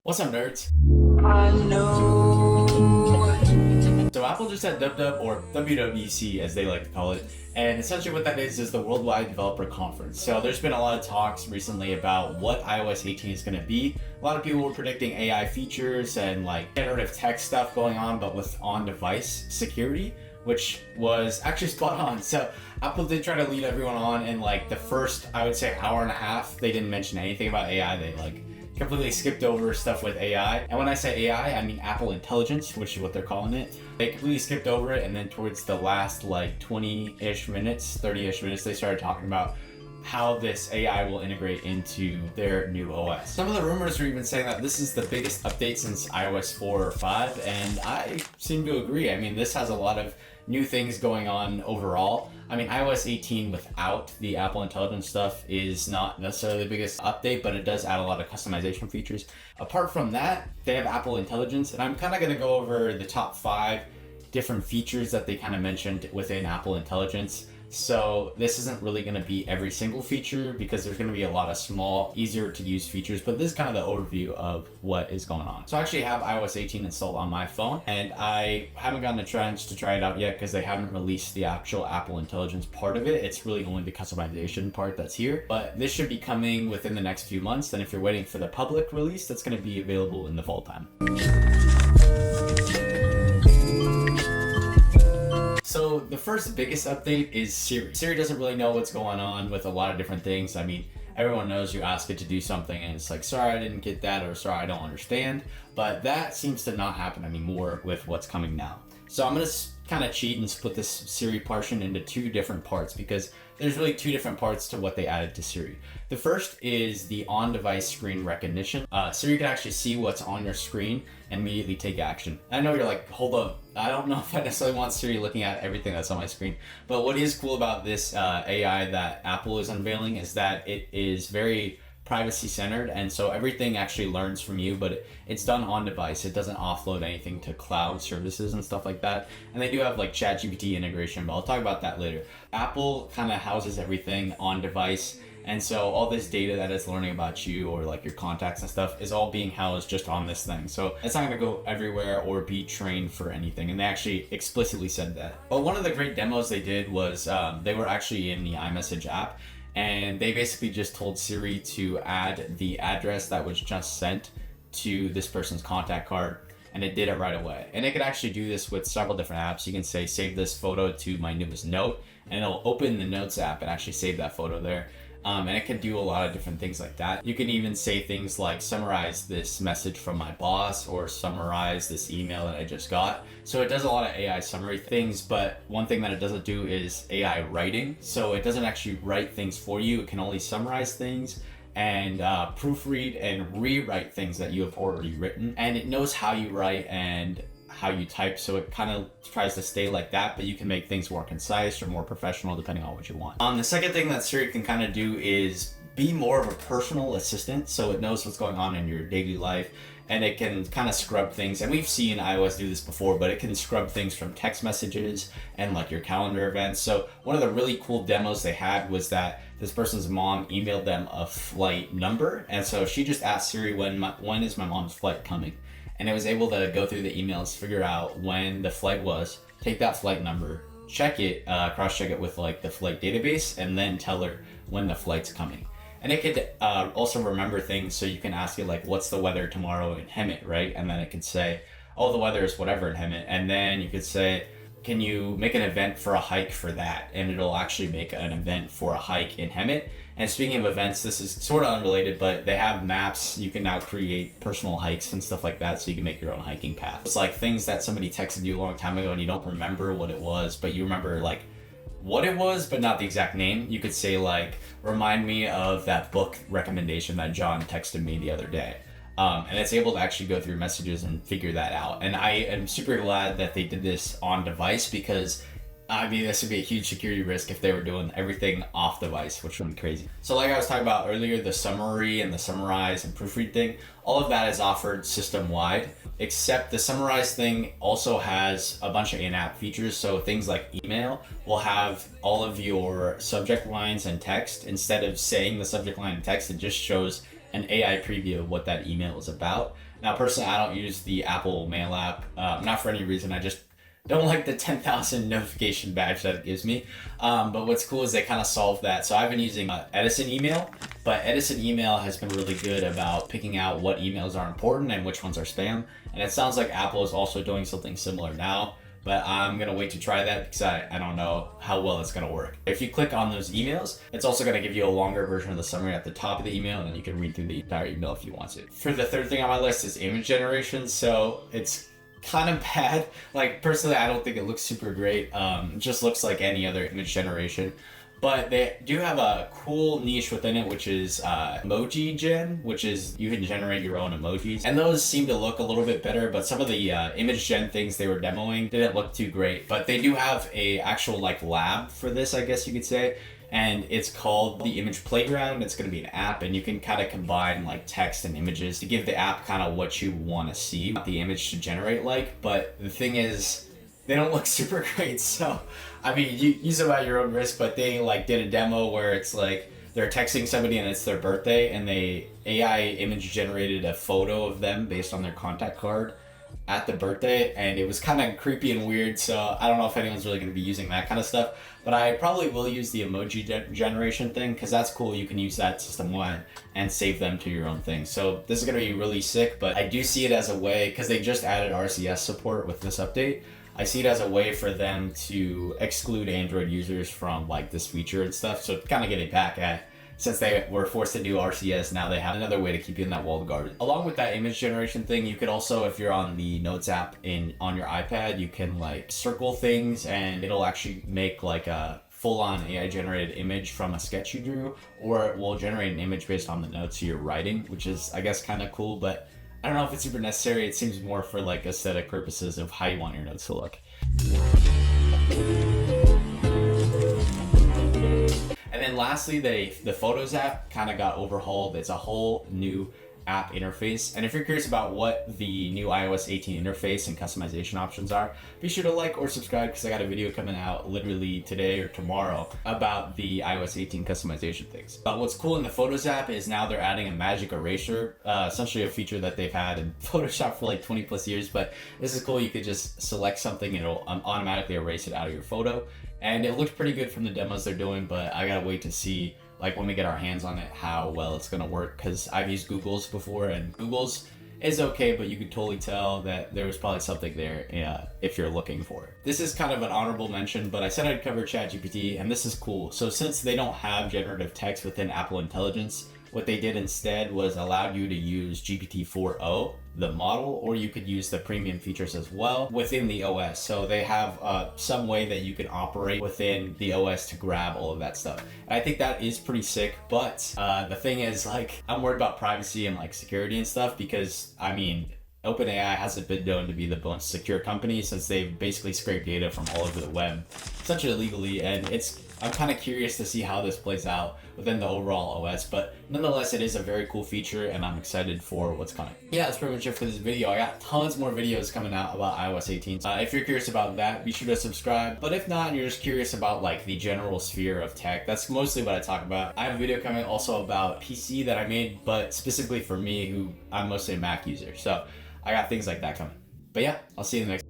What's up, nerds? I know. So Apple just had DubDub, or WWDC as they like to call it, and essentially what that is the Worldwide Developer Conference. So there's been a lot of talks recently about what iOS 18 is going to be. A lot of people were predicting AI features and like generative text stuff going on, but with on-device security, which was actually spot on. So Apple did try to lead everyone on, and like the first, I would say, hour and a half, they didn't mention anything about AI. They completely skipped over stuff with AI. And when I say AI, I mean Apple Intelligence, which is what they're calling it. They completely skipped over it, and then towards the last 20-ish minutes, 30-ish minutes, they started talking about how this AI will integrate into their new OS. Some of the rumors are even saying that this is the biggest update since iOS 4 or 5, and I seem to agree. I mean, this has a lot of new things going on overall. I mean, iOS 18 without the Apple Intelligence stuff is not necessarily the biggest update, but it does add a lot of customization features. Apart from that, they have Apple Intelligence, and I'm kind of going to go over the top 5 different features that they kind of mentioned within Apple Intelligence. So this isn't really going to be every single feature because there's going to be a lot of small, easier to use features, but this is kind of the overview of what is going on. So I actually have iOS 18 installed on my phone, and I haven't gotten a chance to try it out yet because they haven't released the actual Apple Intelligence part of it. It's really only the customization part that's here, but this should be coming within the next few months. And if you're waiting for the public release, that's going to be available in the fall time. So the first biggest update is Siri. Siri doesn't really know what's going on with a lot of different things. I mean, everyone knows you ask it to do something and it's like, sorry, I didn't get that, or sorry, I don't understand. But that seems to not happen anymore with what's coming now. So I'm going to kind of cheat and split this Siri portion into 2 different parts because there's really 2 different parts to what they added to Siri. The first is the on-device screen recognition. Siri can actually see what's on your screen and immediately take action. I know you're like, hold up, I don't know if I necessarily want Siri looking at everything that's on my screen. But what is cool about this AI that Apple is unveiling is that it is very privacy centered, and so everything actually learns from you, but it's done on device. It doesn't offload anything to cloud services and stuff like that. And they do have like ChatGPT integration, but I'll talk about that later. Apple kind of houses everything on device, and so all this data that it's learning about you, or like your contacts and stuff, is all being housed just on this thing. So it's not going to go everywhere or be trained for anything, and they actually explicitly said that. But one of the great demos they did was they were actually in the iMessage app, and they basically just told Siri to add the address that was just sent to this person's contact card, and it did it right away. And it could actually do this with several different apps. You can say, save this photo to my newest note, and it'll open the Notes app and actually save that photo there. And it can do a lot of different things like that. You can even say things like, summarize this message from my boss, or summarize this email that I just got. So it does a lot of AI summary things, but one thing that it doesn't do is AI writing. So it doesn't actually write things for you. It can only summarize things and proofread and rewrite things that you have already written. And it knows how you write and how you type, so it kind of tries to stay like that, but you can make things more concise or more professional depending on what you want. The second thing that Siri can kind of do is be more of a personal assistant, so it knows what's going on in your daily life, and it can kind of scrub things. And we've seen iOS do this before, but it can scrub things from text messages and like your calendar events. So one of the really cool demos they had was that this person's mom emailed them a flight number, and so she just asked Siri, when is my mom's flight coming? And it was able to go through the emails, figure out when the flight was, take that flight number, check it, cross-check it with like the flight database, and then tell her when the flight's coming. And it could also remember things, so you can ask it like, what's the weather tomorrow in Hemet, right? And then it could say, oh, the weather is whatever in Hemet. And then you could say, can you make an event for a hike for that? And it'll actually make an event for a hike in Hemet. And speaking of events, this is sort of unrelated, but they have maps. You can now create personal hikes and stuff like that, so you can make your own hiking path. It's like things that somebody texted you a long time ago and you don't remember what it was, but you remember like what it was, but not the exact name. You could say like, remind me of that book recommendation that John texted me the other day. And it's able to actually go through messages and figure that out. And I am super glad that they did this on device, because I mean, this would be a huge security risk if they were doing everything off device, which would be crazy. So like I was talking about earlier, the summary and the summarize and proofread thing, all of that is offered system-wide, except the summarize thing also has a bunch of in-app features. So things like email will have all of your subject lines and text. Instead of saying the subject line and text, it just shows an AI preview of what that email is about. Now, personally, I don't use the Apple Mail app, not for any reason. I just don't like the 10,000 notification badge that it gives me. But what's cool is they kind of solved that. So I've been using Edison email, but Edison email has been really good about picking out what emails are important and which ones are spam. And it sounds like Apple is also doing something similar now, but I'm going to wait to try that because I don't know how well it's going to work. If you click on those emails, it's also going to give you a longer version of the summary at the top of the email, and then you can read through the entire email if you want to. For the third thing on my list is image generation. So it's kind of bad. Like, personally, I don't think it looks super great. It just looks like any other image generation. But they do have a cool niche within it, which is emoji gen, which is you can generate your own emojis. And those seem to look a little bit better, but some of the image gen things they were demoing didn't look too great. But they do have a actual like lab for this, I guess you could say. And it's called the Image Playground. It's going to be an app, and you can kind of combine like text and images to give the app kind of what you want to see the image to generate like. But the thing is, they don't look super great. So, I mean, you use them at your own risk, but they like did a demo where it's like they're texting somebody and it's their birthday, and they AI image generated a photo of them based on their contact card at the birthday, and it was kind of creepy and weird. So I don't know if anyone's really going to be using that kind of stuff, but I probably will use the emoji generation thing because that's cool. You can use that system wide and save them to your own thing. So this is going to be really sick, but I do see it as a way, because they just added RCS support with this update. I see it as a way for them to exclude Android users from like this feature and stuff. So kind of getting back at, since they were forced to do RCS, now they have another way to keep you in that walled garden. Along with that image generation thing, you could also, if you're on the Notes app on your iPad, you can like circle things and it'll actually make like a full-on AI generated image from a sketch you drew, or it will generate an image based on the notes you're writing, which is, I guess, kind of cool, but I don't know if it's super necessary. It seems more for like aesthetic purposes of how you want your notes to look. And then lastly, the Photos app kind of got overhauled. It's a whole new app interface. And if you're curious about what the new iOS 18 interface and customization options are, be sure to like or subscribe because I got a video coming out literally today or tomorrow about the iOS 18 customization things. But what's cool in the Photos app is now they're adding a magic eraser, essentially a feature that they've had in Photoshop for like 20 plus years. But this is cool. You could just select something and it'll automatically erase it out of your photo. And it looked pretty good from the demos they're doing, but I gotta wait to see, like, when we get our hands on it, how well it's gonna work, because I've used Google's before, and Google's is okay, but you could totally tell that there was probably something there if you're looking for it. This is kind of an honorable mention, but I said I'd cover ChatGPT, and this is cool. So since they don't have generative text within Apple Intelligence, what they did instead was allowed you to use GPT-4o, the model, or you could use the premium features as well within the OS. So they have some way that you can operate within the OS to grab all of that stuff. And I think that is pretty sick, but the thing is, like, I'm worried about privacy and like security and stuff because, I mean, OpenAI hasn't been known to be the most secure company since they've basically scraped data from all over the web, essentially illegally, and I'm kind of curious to see how this plays out within the overall OS, but nonetheless, it is a very cool feature, and I'm excited for what's coming. Yeah, that's pretty much it for this video. I got tons more videos coming out about iOS 18. If you're curious about that, be sure to subscribe. But if not, and you're just curious about like the general sphere of tech, that's mostly what I talk about. I have a video coming also about PC that I made, but specifically for me, who I'm mostly a Mac user. So I got things like that coming. But yeah, I'll see you in the next